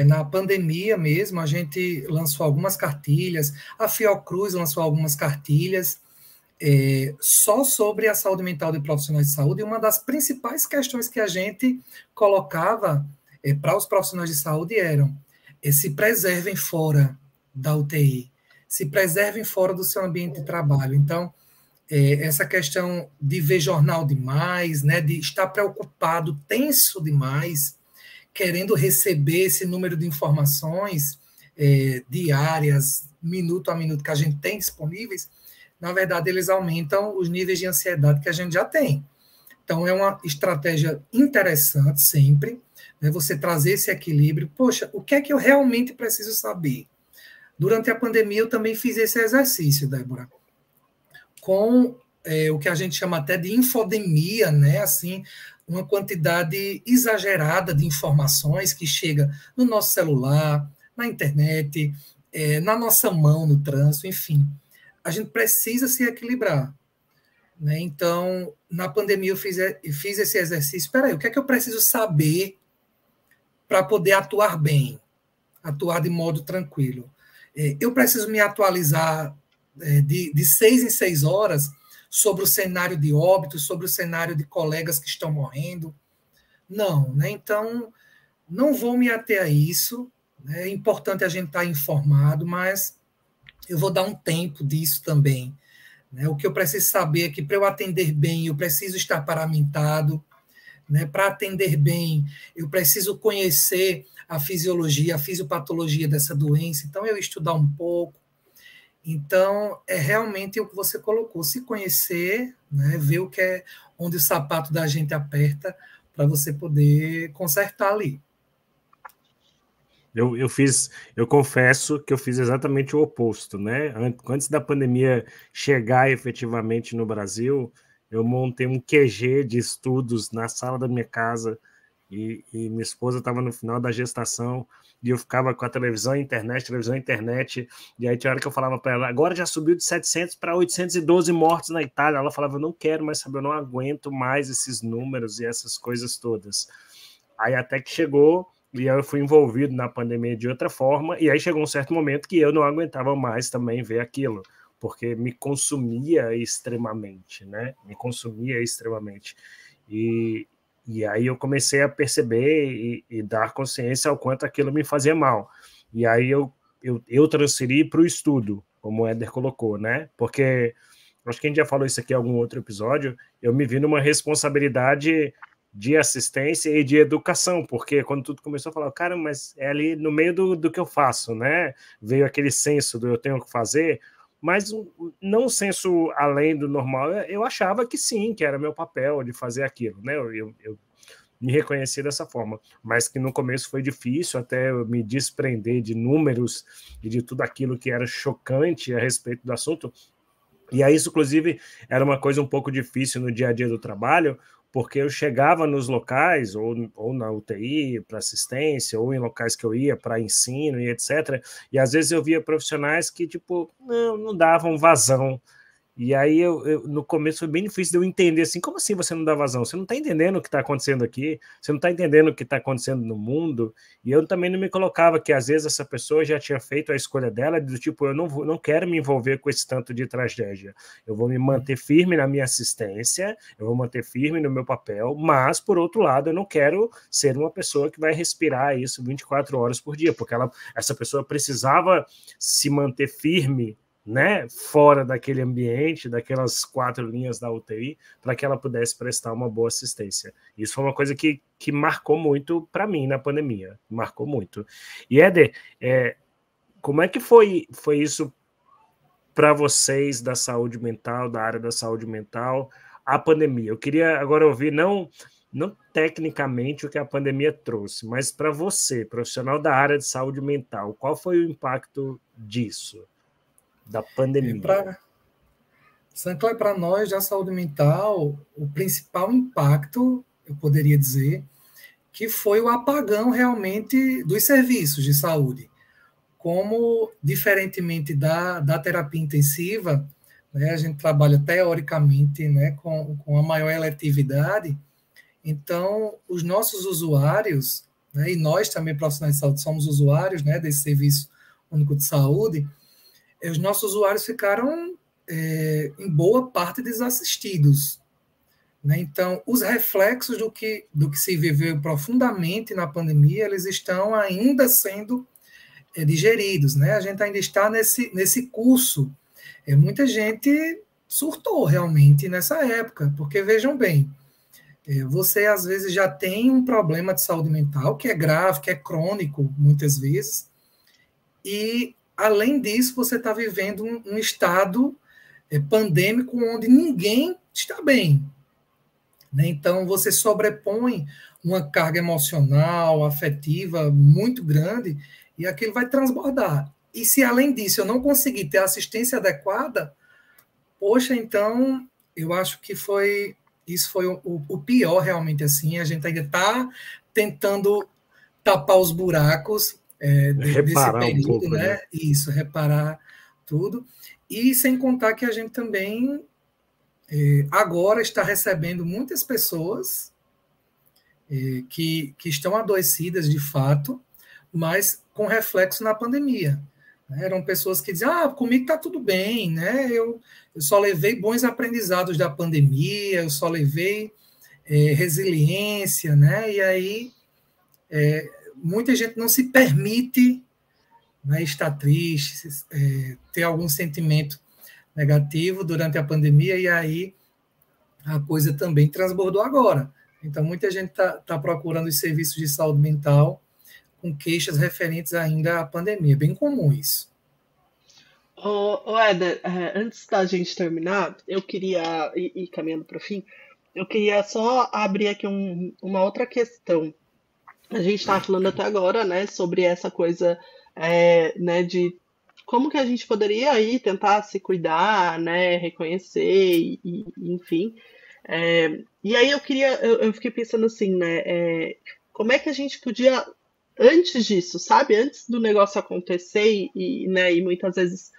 na pandemia mesmo, a gente lançou algumas cartilhas, a Fiocruz lançou algumas cartilhas só sobre a saúde mental de profissionais de saúde, e uma das principais questões que a gente colocava para os profissionais de saúde eram se preservem fora da UTI, se preservem fora do seu ambiente de trabalho. Então, essa questão de ver jornal demais, né, de estar preocupado, tenso demais, querendo receber esse número de informações diárias, minuto a minuto, que a gente tem disponíveis, na verdade, eles aumentam os níveis de ansiedade que a gente já tem. Então, é uma estratégia interessante sempre, né, você trazer esse equilíbrio. Poxa, o que é que eu realmente preciso saber? Durante a pandemia, eu também fiz esse exercício, Débora, com o que a gente chama até de infodemia, né? Assim, uma quantidade exagerada de informações que chega no nosso celular, na internet, na nossa mão, no trânsito, enfim. A gente precisa se equilibrar. Né? Então, na pandemia, eu fiz esse exercício. Espera aí, o que é que eu preciso saber para poder atuar bem, atuar de modo tranquilo? Eu preciso me atualizar de 6 em 6 horas sobre o cenário de óbito, sobre o cenário de colegas que estão morrendo. Não, né? Então, não vou me ater a isso. Né? É importante a gente estar informado, mas eu vou dar um tempo disso também. Né? O que eu preciso saber é que para eu atender bem, eu preciso estar paramentado. Né? Para atender bem, eu preciso conhecer a fisiologia, a fisiopatologia dessa doença. Então, eu estudar um pouco. Então, é realmente o que você colocou, se conhecer, né, ver o que é onde o sapato da gente aperta para você poder consertar ali. Eu confesso que eu fiz exatamente o oposto, né? Antes da pandemia chegar efetivamente no Brasil, eu montei um QG de estudos na sala da minha casa e minha esposa estava no final da gestação e eu ficava com a televisão e internet, e aí tinha hora que eu falava para ela, agora já subiu de 700 para 812 mortes na Itália. Ela falava, eu não quero mais saber, eu não aguento mais esses números e essas coisas todas. Aí até que chegou, e aí eu fui envolvido na pandemia de outra forma, e aí chegou um certo momento que eu não aguentava mais também ver aquilo, porque me consumia extremamente, né? Me consumia extremamente. E aí eu comecei a perceber e dar consciência ao quanto aquilo me fazia mal. E aí eu transferi para o estudo, como o Éder colocou, né? Porque, acho que a gente já falou isso aqui em algum outro episódio, eu me vi numa responsabilidade de assistência e de educação, porque quando tudo começou a falar, cara, mas é ali no meio do que eu faço, né? Veio aquele senso do eu tenho que fazer, mas não um senso além do normal. Eu achava que sim, que era meu papel de fazer aquilo, né? Eu me reconheci dessa forma, mas que no começo foi difícil até eu me desprender de números e de tudo aquilo que era chocante a respeito do assunto. E aí isso, inclusive, era uma coisa um pouco difícil no dia a dia do trabalho, porque eu chegava nos locais, ou na UTI, para assistência, ou em locais que eu ia para ensino e etc., e às vezes eu via profissionais que, tipo, não davam vazão. E aí, no começo, foi bem difícil de eu entender, assim, como assim você não dá vazão? Você não está entendendo o que está acontecendo aqui? Você não está entendendo o que está acontecendo no mundo? E eu também não me colocava que, às vezes, essa pessoa já tinha feito a escolha dela, do tipo, eu não quero me envolver com esse tanto de tragédia. Eu vou me manter firme na minha assistência, eu vou manter firme no meu papel, mas, por outro lado, eu não quero ser uma pessoa que vai respirar isso 24 horas por dia, porque essa pessoa precisava se manter firme, né, fora daquele ambiente, daquelas 4 linhas da UTI, para que ela pudesse prestar uma boa assistência. Isso foi uma coisa que marcou muito para mim na pandemia, marcou muito. E Éder, como é que foi isso para vocês da saúde mental, da área da saúde mental, a pandemia? Eu queria agora ouvir, não tecnicamente o que a pandemia trouxe, mas para você, profissional da área de saúde mental, qual foi o impacto disso? Da pandemia. Sancler, para nós da saúde mental, o principal impacto, eu poderia dizer, que foi o apagão realmente dos serviços de saúde. Como, diferentemente da terapia intensiva, né, a gente trabalha teoricamente, né, com a maior eletividade, então os nossos usuários, né, e nós também, profissionais de saúde, somos usuários, né, desse serviço único de saúde, os nossos usuários ficaram, em boa parte, desassistidos. Né? Então, os reflexos do que se viveu profundamente na pandemia, eles estão ainda sendo digeridos. Né? A gente ainda está nesse curso. Muita gente surtou realmente nessa época, porque, vejam bem, você às vezes já tem um problema de saúde mental, que é grave, que é crônico, muitas vezes, e além disso, você está vivendo um estado pandêmico onde ninguém está bem. Né? Então, você sobrepõe uma carga emocional, afetiva muito grande e aquilo vai transbordar. E se, além disso, eu não conseguir ter assistência adequada, poxa, então eu acho que isso foi o pior realmente, assim, a gente ainda está tentando tapar os buracos desse Reparar um período, pouco, né? né? Isso, reparar tudo. E sem contar que a gente também agora está recebendo muitas pessoas que estão adoecidas de fato, mas com reflexo na pandemia. Né? Eram pessoas que diziam, comigo está tudo bem, né? Eu só levei bons aprendizados da pandemia, eu só levei resiliência, né? E aí muita gente não se permite, né, estar triste, ter algum sentimento negativo durante a pandemia, e aí a coisa também transbordou agora. Então, muita gente está procurando os serviços de saúde mental com queixas referentes ainda à pandemia. É bem comum isso. Éder, antes da gente terminar, eu queria, ir caminhando para o fim, eu queria só abrir aqui uma outra questão. A gente estava falando até agora, né, sobre essa coisa, né, de como que a gente poderia aí tentar se cuidar, né, reconhecer, enfim. E aí eu fiquei pensando assim, né, como é que a gente podia, antes disso, sabe, antes do negócio acontecer né, e muitas vezes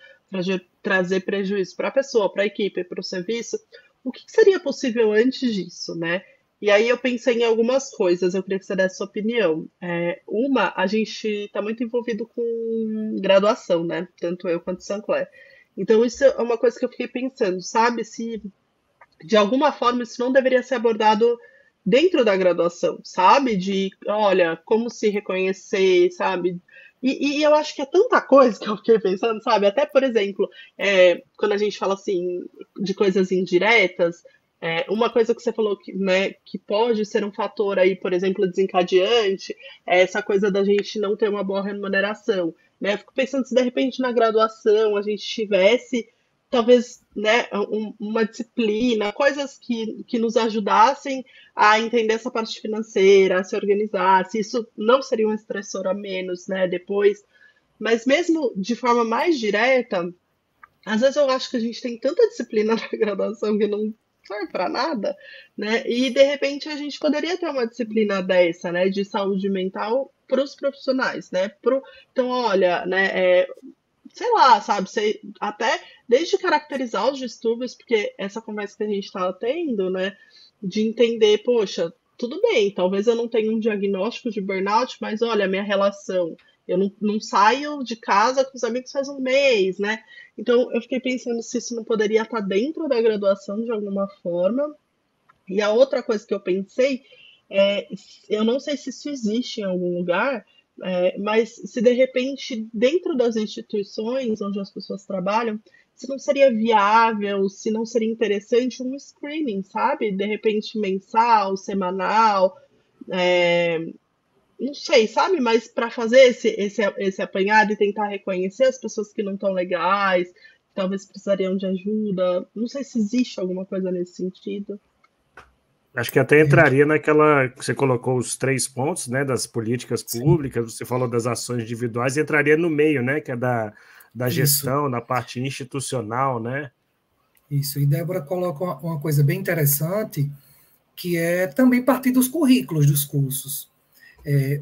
trazer prejuízo para a pessoa, para a equipe, para o serviço, o que seria possível antes disso, né? E aí eu pensei em algumas coisas, eu queria que você desse sua opinião. A gente está muito envolvido com graduação, né? Tanto eu quanto o Sancler. Então isso é uma coisa que eu fiquei pensando, sabe? Se de alguma forma isso não deveria ser abordado dentro da graduação, sabe? De, olha, como se reconhecer, sabe? E eu acho que é tanta coisa que eu fiquei pensando, sabe? Até, por exemplo, quando a gente fala assim de coisas indiretas, uma coisa que você falou que, né, que pode ser um fator aí, por exemplo, desencadeante, é essa coisa da gente não ter uma boa remuneração. Né? Eu fico pensando se de repente na graduação a gente tivesse talvez, né, uma disciplina, coisas que nos ajudassem a entender essa parte financeira, a se organizar, se isso não seria um estressor a menos, né, depois. Mas mesmo de forma mais direta, às vezes eu acho que a gente tem tanta disciplina na graduação que não serve para nada, né? E de repente a gente poderia ter uma disciplina dessa, né, de saúde mental para os profissionais, né? Então, olha, né, sei lá, sabe, até desde caracterizar os distúrbios, porque essa conversa que a gente estava tendo, né, de entender, poxa, tudo bem, talvez eu não tenha um diagnóstico de burnout, mas olha, a minha relação, eu não saio de casa com os amigos faz um mês, né? Então eu fiquei pensando se isso não poderia estar dentro da graduação de alguma forma. E a outra coisa que eu pensei eu não sei se isso existe em algum lugar, mas se de repente, dentro das instituições onde as pessoas trabalham, se não seria viável, se não seria interessante um screening, sabe? De repente mensal, semanal, não sei, sabe? Mas para fazer esse apanhado e tentar reconhecer as pessoas que não estão legais, que talvez precisariam de ajuda. Não sei se existe alguma coisa nesse sentido. Acho que até entraria naquela que você colocou os 3 pontos, né, das políticas públicas, você falou das ações individuais, entraria no meio, né, que é da gestão, na parte institucional, né? Isso, e Débora coloca uma coisa bem interessante, que é também partir dos currículos dos cursos.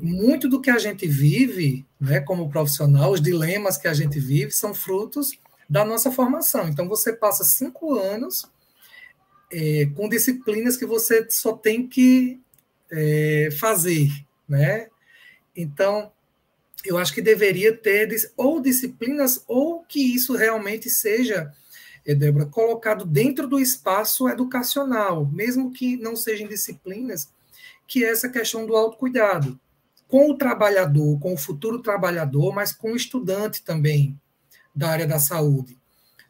Muito do que a gente vive, né, como profissional, os dilemas que a gente vive, são frutos da nossa formação. Então, você passa 5 anos com disciplinas que você só tem que fazer, né? Então, eu acho que deveria ter ou disciplinas ou que isso realmente seja, Débora, colocado dentro do espaço educacional, mesmo que não sejam disciplinas, que é essa questão do autocuidado, com o trabalhador, com o futuro trabalhador, mas com o estudante também da área da saúde.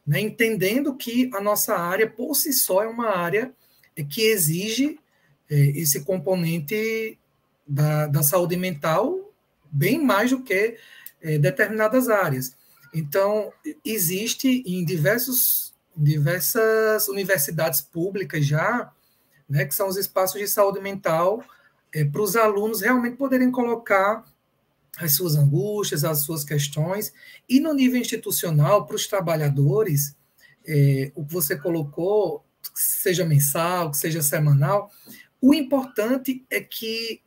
Né, entendendo que a nossa área, por si só, é uma área que exige esse componente da saúde mental bem mais do que determinadas áreas. Então, existe em diversas universidades públicas já, né, que são os espaços de saúde mental, para os alunos realmente poderem colocar as suas angústias, as suas questões, e no nível institucional, para os trabalhadores, o que você colocou que seja mensal, que seja semanal. O importante é que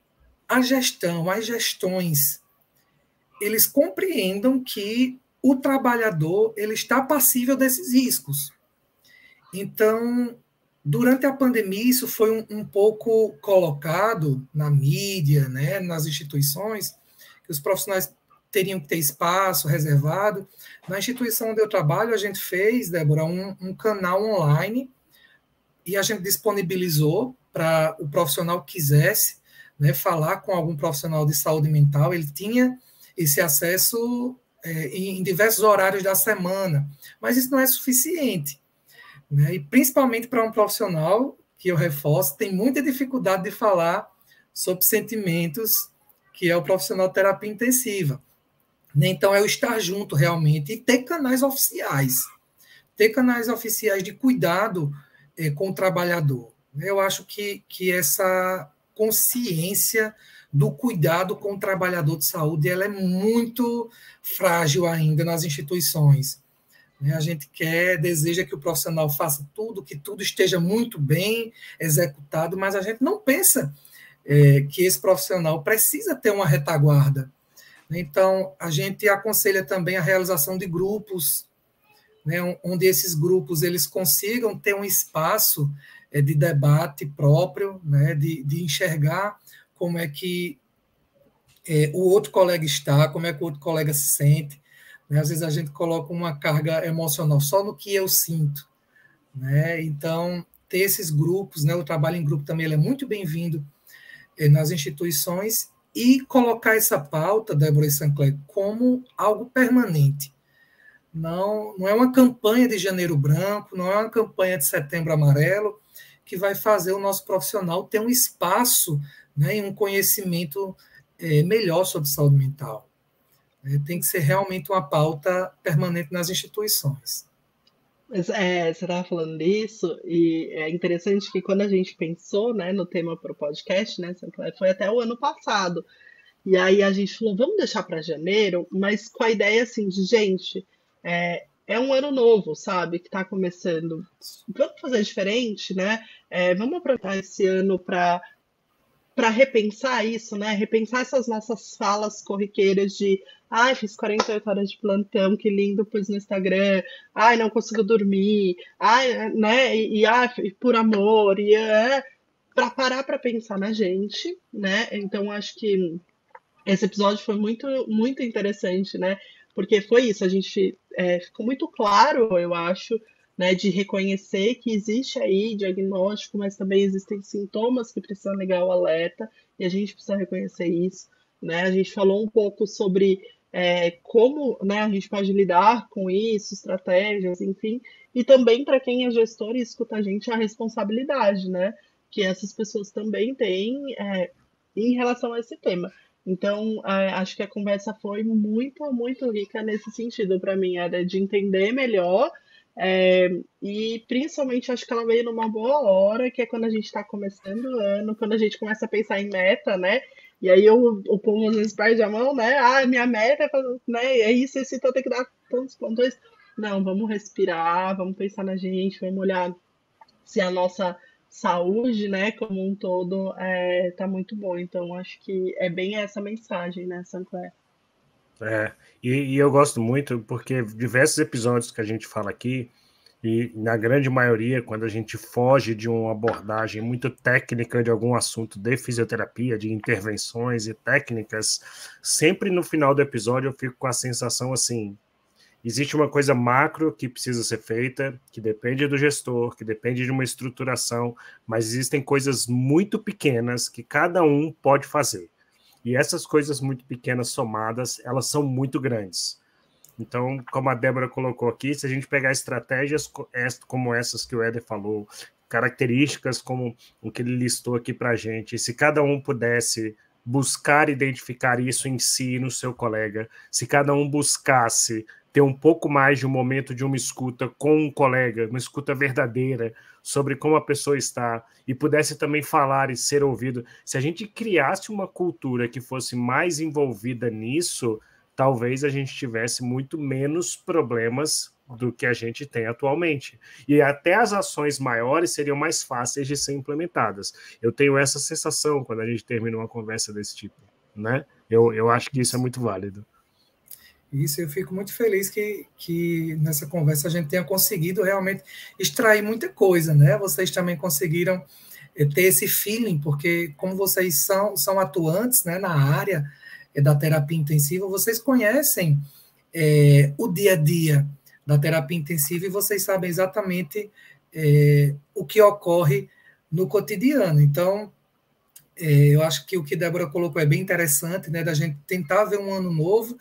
a gestão, as gestões, eles compreendam que o trabalhador ele está passível desses riscos. Então, durante a pandemia, isso foi um pouco colocado na mídia, né, nas instituições, que os profissionais teriam que ter espaço reservado. Na instituição onde eu trabalho, a gente fez, Débora, um canal online e a gente disponibilizou para o profissional que quisesse, né, falar com algum profissional de saúde mental. Ele tinha esse acesso em diversos horários da semana, mas isso não é suficiente, né? E principalmente para um profissional, que eu reforço, tem muita dificuldade de falar sobre sentimentos, que é o profissional de terapia intensiva. Então, é o estar junto realmente e ter canais oficiais de cuidado com o trabalhador. Eu acho que essa consciência do cuidado com o trabalhador de saúde ela é muito frágil ainda nas instituições. A gente deseja que o profissional faça tudo, que tudo esteja muito bem executado, mas a gente não pensa que esse profissional precisa ter uma retaguarda. Então, a gente aconselha também a realização de grupos, né, onde esses grupos eles consigam ter um espaço de debate próprio, né, de enxergar como é que o outro colega está, como é que o outro colega se sente. Né? Às vezes a gente coloca uma carga emocional só no que eu sinto. Né? Então, ter esses grupos, né, o trabalho em grupo também ele é muito bem-vindo nas instituições, e colocar essa pauta, Débora e Sancler, como algo permanente. Não é uma campanha de Janeiro Branco, não é uma campanha de Setembro Amarelo que vai fazer o nosso profissional ter um espaço, né, e um conhecimento melhor sobre saúde mental. Tem que ser realmente uma pauta permanente nas instituições. Você estava falando disso, e é interessante que quando a gente pensou, né, no tema para o podcast, né, foi até o ano passado, e aí a gente falou, vamos deixar para janeiro, mas com a ideia assim de, gente, é um ano novo, sabe, que está começando, vamos fazer diferente, né, vamos aproveitar esse ano para repensar isso, né? Repensar essas nossas falas corriqueiras de ai, fiz 48 horas de plantão, que lindo, pus no Instagram, ai, não consigo dormir, ai, né? Por amor, para parar para pensar na gente, né? Então acho que esse episódio foi muito, muito interessante, né? Porque foi isso, a gente ficou muito claro, eu acho, né, de reconhecer que existe aí diagnóstico, mas também existem sintomas que precisam ligar o alerta, e a gente precisa reconhecer isso, né? A gente falou um pouco sobre como, né, a gente pode lidar com isso, estratégias, enfim, e também para quem é gestor e escuta a gente, a responsabilidade, né, que essas pessoas também têm em relação a esse tema. Então, acho que a conversa foi muito, muito rica nesse sentido para mim, era de entender melhor, e principalmente acho que ela veio numa boa hora, que é quando a gente está começando o ano, quando a gente começa a pensar em meta, né? E aí o povo às vezes perde a mão, né? Ah, minha meta né? É isso, então tem que dar tantos pontos. Não, vamos respirar, vamos pensar na gente, vamos olhar se a nossa saúde, né, como um todo, tá muito bom. Então, acho que é bem essa mensagem, né, Sancler? E eu gosto muito porque diversos episódios que a gente fala aqui, e na grande maioria, quando a gente foge de uma abordagem muito técnica de algum assunto de fisioterapia, de intervenções e técnicas, sempre no final do episódio eu fico com a sensação assim, existe uma coisa macro que precisa ser feita, que depende do gestor, que depende de uma estruturação, mas existem coisas muito pequenas que cada um pode fazer. E essas coisas muito pequenas somadas, elas são muito grandes. Então, como a Débora colocou aqui, se a gente pegar estratégias como essas que o Éder falou, características como o que ele listou aqui para a gente, se cada um pudesse buscar identificar isso em si, no seu colega, se cada um buscasse ter um pouco mais de um momento de uma escuta com um colega, uma escuta verdadeira sobre como a pessoa está, e pudesse também falar e ser ouvido, se a gente criasse uma cultura que fosse mais envolvida nisso, talvez a gente tivesse muito menos problemas do que a gente tem atualmente. E até as ações maiores seriam mais fáceis de ser implementadas. Eu tenho essa sensação quando a gente termina uma conversa desse tipo, né? Eu acho que isso é muito válido. Isso, eu fico muito feliz que nessa conversa a gente tenha conseguido realmente extrair muita coisa, né? Vocês também conseguiram ter esse feeling, porque como vocês são atuantes, né, na área da terapia intensiva, vocês conhecem o dia a dia da terapia intensiva e vocês sabem exatamente o que ocorre no cotidiano. Então, eu acho que o que Débora colocou é bem interessante, né, da gente tentar ver um ano novo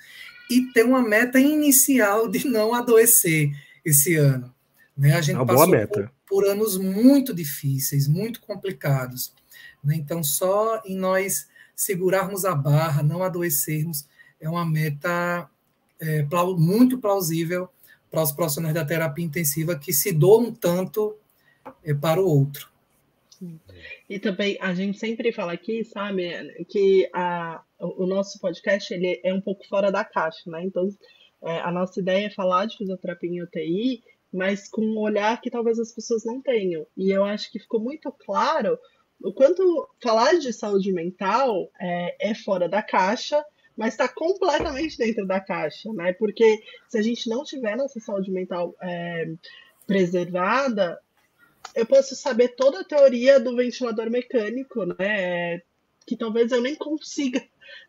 e ter uma meta inicial de não adoecer esse ano. Né? A gente uma boa passou meta. por anos muito difíceis, muito complicados. Né? Então, só em nós segurarmos a barra, não adoecermos, é uma meta muito plausível para os profissionais da terapia intensiva que se doam tanto para o outro. E também a gente sempre fala aqui, sabe, que o nosso podcast ele é um pouco fora da caixa, né? Então, a nossa ideia é falar de fisioterapia em UTI, mas com um olhar que talvez as pessoas não tenham. E eu acho que ficou muito claro o quanto falar de saúde mental é fora da caixa, mas está completamente dentro da caixa, né? Porque se a gente não tiver nossa saúde mental preservada, eu posso saber toda a teoria do ventilador mecânico, né? Que talvez eu nem consiga,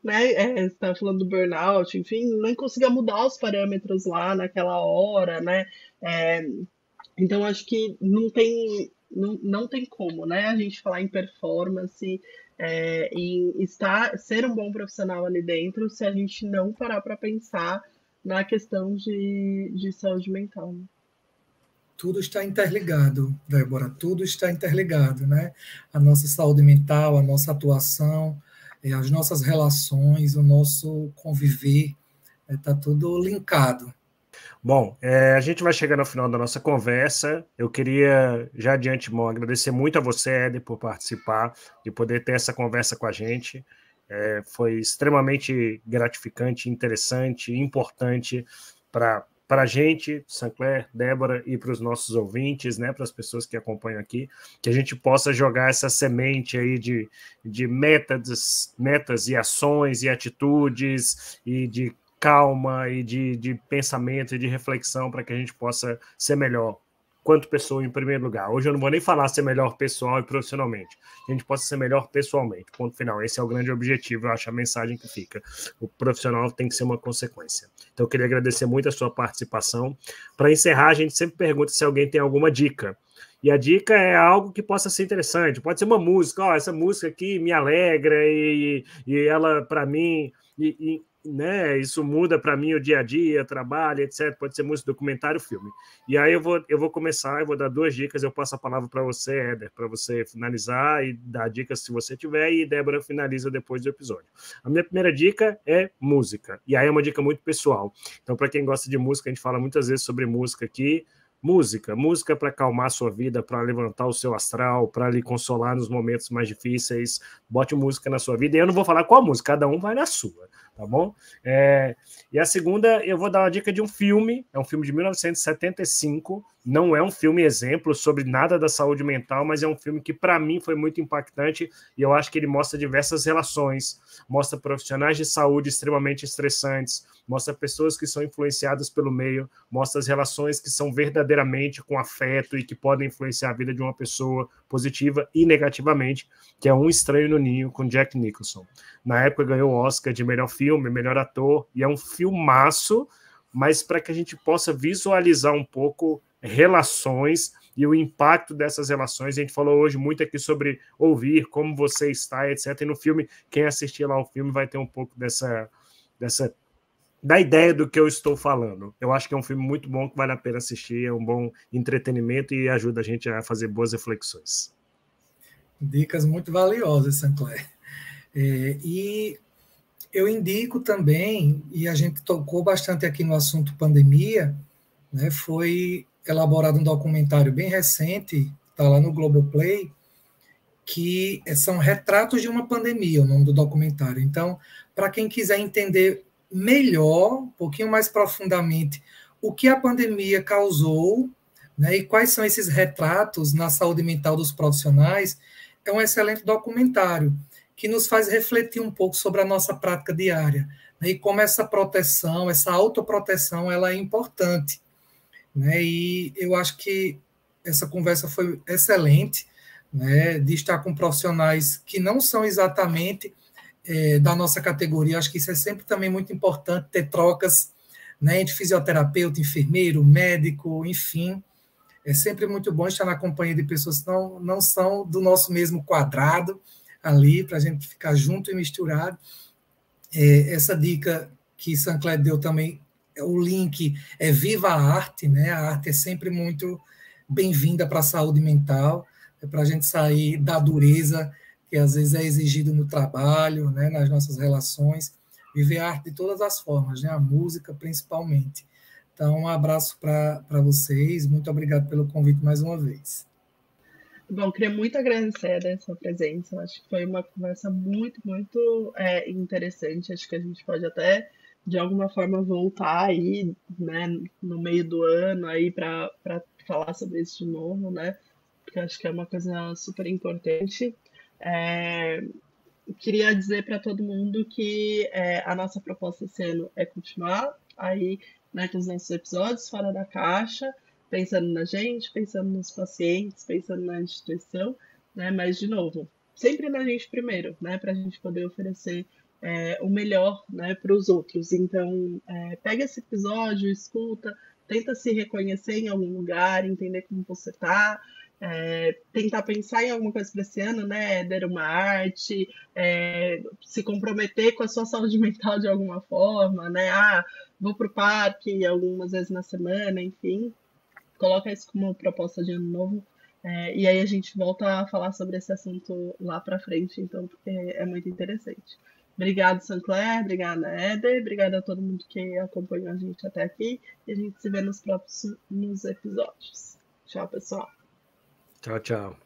né? Você está falando do burnout, enfim, nem consiga mudar os parâmetros lá naquela hora, né? Então, acho que não tem como, né? A gente falar em performance, em ser um bom profissional ali dentro, se a gente não parar para pensar na questão de saúde mental. Né? Tudo está interligado, Débora, tudo está interligado, né? A nossa saúde mental, a nossa atuação, as nossas relações, o nosso conviver, está tudo linkado. Bom, a gente vai chegando ao final da nossa conversa. Eu queria, já de antemão, agradecer muito a você, Éder, por participar, de poder ter essa conversa com a gente. Foi extremamente gratificante, interessante, importante para a gente, Sancler, Débora, e para os nossos ouvintes, né, para as pessoas que acompanham aqui, que a gente possa jogar essa semente aí de metas e ações e atitudes e de calma e de pensamento e de reflexão para que a gente possa ser melhor quanto pessoa em primeiro lugar. Hoje eu não vou nem falar ser melhor pessoal e profissionalmente. A gente possa ser melhor pessoalmente. Ponto final. Esse é o grande objetivo, eu acho, a mensagem que fica. O profissional tem que ser uma consequência. Então eu queria agradecer muito a sua participação. Para encerrar, a gente sempre pergunta se alguém tem alguma dica. E a dica é algo que possa ser interessante. Pode ser uma música. Essa música aqui me alegra e ela, para mim... né, isso muda para mim o dia a dia, trabalho, etc. Pode ser música, documentário, filme. E aí eu vou começar, eu vou dar 2 dicas, eu passo a palavra para você, Éder, para você finalizar e dar dicas se você tiver, e Débora finaliza depois do episódio. A minha primeira dica é música, e aí é uma dica muito pessoal. Então, para quem gosta de música, a gente fala muitas vezes sobre música aqui. Música para acalmar a sua vida, para levantar o seu astral, para lhe consolar nos momentos mais difíceis. Bote música na sua vida. E eu não vou falar qual música, cada um vai na sua, tá bom? E a segunda, eu vou dar uma dica de um filme. É um filme de 1975. Não é um filme exemplo sobre nada da saúde mental, mas é um filme que, para mim, foi muito impactante. E eu acho que ele mostra diversas relações. Mostra profissionais de saúde extremamente estressantes. Mostra pessoas que são influenciadas pelo meio, mostra as relações que são verdadeiramente com afeto e que podem influenciar a vida de uma pessoa positiva e negativamente, que é Um Estranho no Ninho, com Jack Nicholson. Na época ganhou o Oscar de melhor filme, melhor ator, e é um filmaço, mas para que a gente possa visualizar um pouco relações e o impacto dessas relações. A gente falou hoje muito aqui sobre ouvir, como você está, etc. E no filme, quem assistir lá o filme vai ter um pouco da ideia do que eu estou falando. Eu acho que é um filme muito bom, que vale a pena assistir, é um bom entretenimento e ajuda a gente a fazer boas reflexões. Dicas muito valiosas, Sancler. E eu indico também, e a gente tocou bastante aqui no assunto pandemia, né, foi elaborado um documentário bem recente, está lá no Globoplay, que são retratos de uma pandemia, o nome do documentário. Então, para quem quiser entender melhor, um pouquinho mais profundamente, o que a pandemia causou, né, e quais são esses retratos na saúde mental dos profissionais, é um excelente documentário que nos faz refletir um pouco sobre a nossa prática diária, né, e como essa proteção, essa autoproteção, ela é importante, né, e eu acho que essa conversa foi excelente, né, de estar com profissionais que não são exatamente da nossa categoria. Acho que isso é sempre também muito importante, ter trocas, né, entre fisioterapeuta, enfermeiro, médico, enfim. É sempre muito bom estar na companhia de pessoas que não são do nosso mesmo quadrado ali, para a gente ficar junto e misturado. Essa dica que Sancler deu também, o link é Viva a Arte, né? A arte é sempre muito bem-vinda para a saúde mental, para a gente sair da dureza que às vezes é exigido no trabalho, né, nas nossas relações, viver a arte de todas as formas, né, a música principalmente. Então, um abraço para vocês, muito obrigado pelo convite mais uma vez. Bom, queria muito agradecer a sua presença, acho que foi uma conversa muito interessante, acho que a gente pode até, de alguma forma, voltar aí, né, no meio do ano aí para falar sobre isso de novo, né, porque acho que é uma coisa super importante. Queria dizer para todo mundo que a nossa proposta esse ano é continuar aí, né, com os nossos episódios fora da caixa, pensando na gente, pensando nos pacientes, pensando na instituição, né, mas, de novo, sempre na gente primeiro, né, para a gente poder oferecer o melhor, né, para os outros. Então, pega esse episódio, escuta, tenta se reconhecer em algum lugar, entender como você está, tentar pensar em alguma coisa para esse ano, né, Éder, uma arte, se comprometer com a sua saúde mental de alguma forma, né, vou para o parque algumas vezes na semana, enfim, coloca isso como proposta de ano novo, e aí a gente volta a falar sobre esse assunto lá para frente, então, porque é muito interessante. Obrigado, Sancler, obrigada, Éder, obrigada a todo mundo que acompanhou a gente até aqui, e a gente se vê nos próximos episódios. Tchau, pessoal. Tchau, tchau.